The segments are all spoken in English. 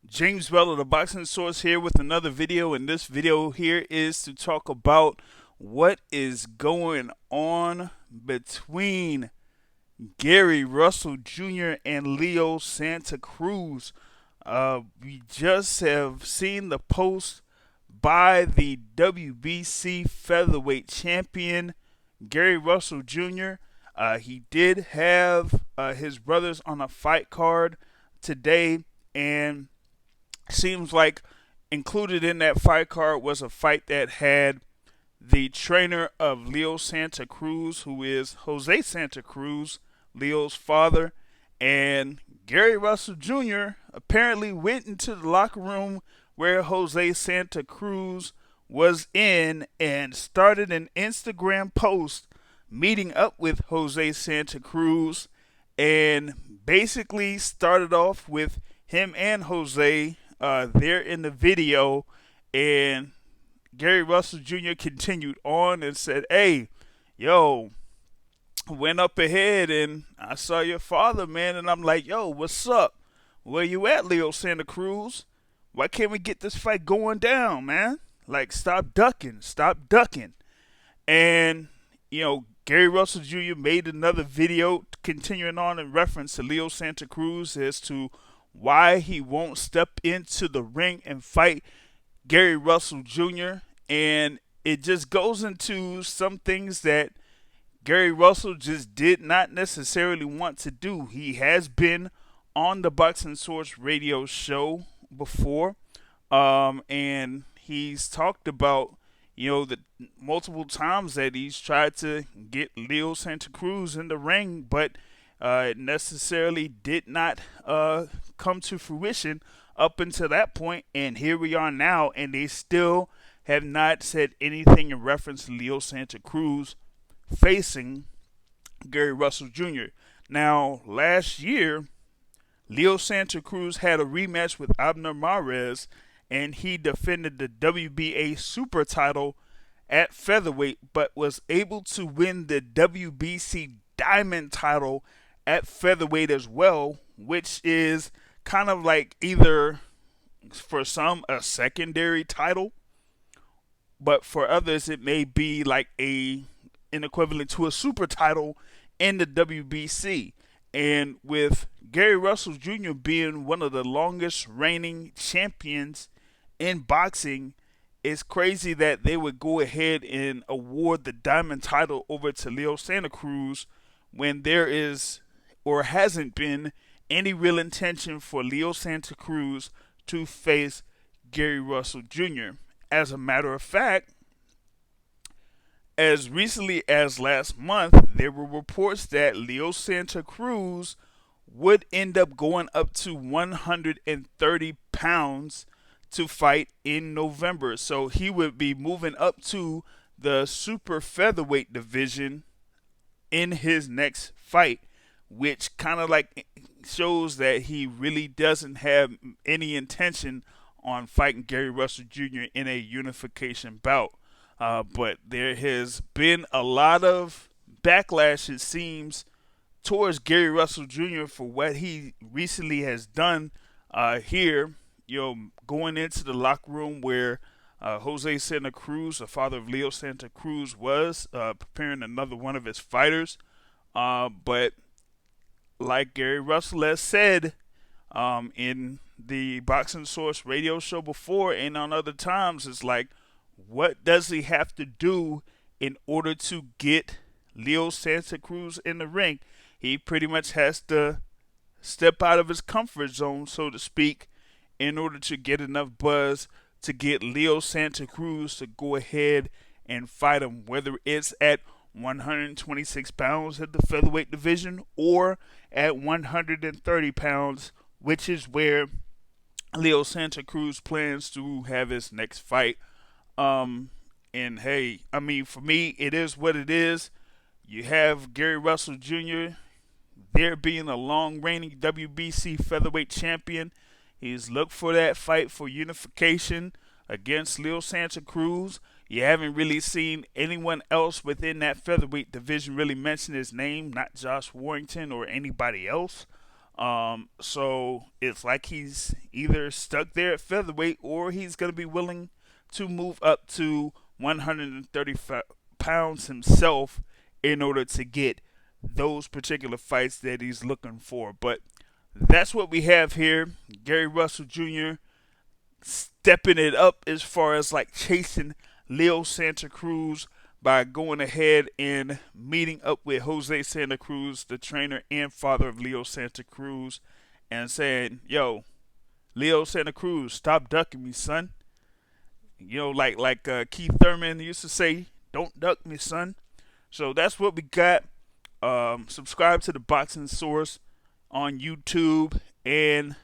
James Bell of the Boxing Source here with another video, and this video here is to talk about what is going on between Gary Russell Jr. and Leo Santa Cruz. We just have seen the post by the WBC featherweight champion Gary Russell Jr. He did have his brothers on a fight card today, and seems like included in that fight card was a fight that had the trainer of Leo Santa Cruz, who is Jose Santa Cruz, Leo's father, and Gary Russell Jr. apparently went into the locker room where Jose Santa Cruz was in and started an Instagram post meeting up with Jose Santa Cruz, and basically started off with him and Jose there in the video, and Gary Russell Jr. continued on and said, "Hey, yo, went up ahead and I saw your father, man." And I'm like, "Yo, what's up? Where you at, Leo Santa Cruz? Why can't we get this fight going down, man? Like, stop ducking, stop ducking." And, Gary Russell Jr. made another video continuing on in reference to Leo Santa Cruz as to why he won't step into the ring and fight Gary Russell Jr. And it just goes into some things that Gary Russell just did not necessarily want to do. He has been on the Boxing Source radio show before, and he's talked about, the multiple times that he's tried to get Leo Santa Cruz in the ring, but it necessarily did not come to fruition up until that point. And here we are now, and they still have not said anything in reference to Leo Santa Cruz facing Gary Russell Jr. Now, last year, Leo Santa Cruz had a rematch with Abner Mares, and he defended the WBA super title at featherweight, but was able to win the WBC diamond title at featherweight as well, which is kind of like either for some a secondary title, but for others it may be like an equivalent to a super title in the WBC. And with Gary Russell Jr. being one of the longest reigning champions in boxing, it's crazy that they would go ahead and award the diamond title over to Leo Santa Cruz when there is or hasn't been any real intention for Leo Santa Cruz to face Gary Russell Jr. As a matter of fact, as recently as last month, there were reports that Leo Santa Cruz would end up going up to 130 pounds to fight in November. So he would be moving up to the super featherweight division in his next fight, which kind of like shows that he really doesn't have any intention on fighting Gary Russell Jr. in a unification bout. But there has been a lot of backlash, it seems, towards Gary Russell Jr. for what he recently has done here. Going into the locker room where Jose Santa Cruz, the father of Leo Santa Cruz, was preparing another one of his fighters. But like Gary Russell has said in the Boxing Source radio show before and on other times, it's like, what does he have to do in order to get Leo Santa Cruz in the ring? He pretty much has to step out of his comfort zone, so to speak, in order to get enough buzz to get Leo Santa Cruz to go ahead and fight him, whether it's at 126 pounds at the featherweight division or at 130 pounds, which is where Leo Santa Cruz plans to have his next fight. And hey, I mean, for me, it is what it is. You have Gary Russell Jr. there being a long reigning WBC featherweight champion. He's looked for that fight for unification against Leo Santa Cruz. You haven't really seen anyone else within that featherweight division really mention his name, not Josh Warrington or anybody else. So it's like he's either stuck there at featherweight or he's going to be willing to move up to 130 pounds himself in order to get those particular fights that he's looking for. But that's what we have here. Gary Russell Jr. stepping it up as far as like chasing Leo Santa Cruz by going ahead and meeting up with Jose Santa Cruz, the trainer and father of Leo Santa Cruz, and saying, "Yo, Leo Santa Cruz, stop ducking me, son." You know, like Keith Thurman used to say, "Don't duck me, son." So that's what we got. Subscribe to the Boxing Source on YouTube, and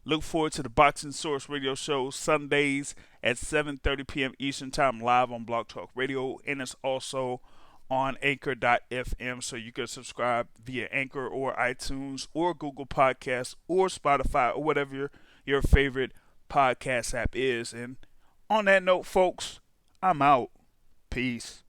look forward to the Boxing Source radio show Sundays at 7:30 p.m. Eastern Time live on Blog Talk Radio, and it's also on Anchor.fm, so you can subscribe via Anchor or iTunes or Google Podcasts or Spotify or whatever your favorite podcast app is. And on that note, folks, I'm out. Peace.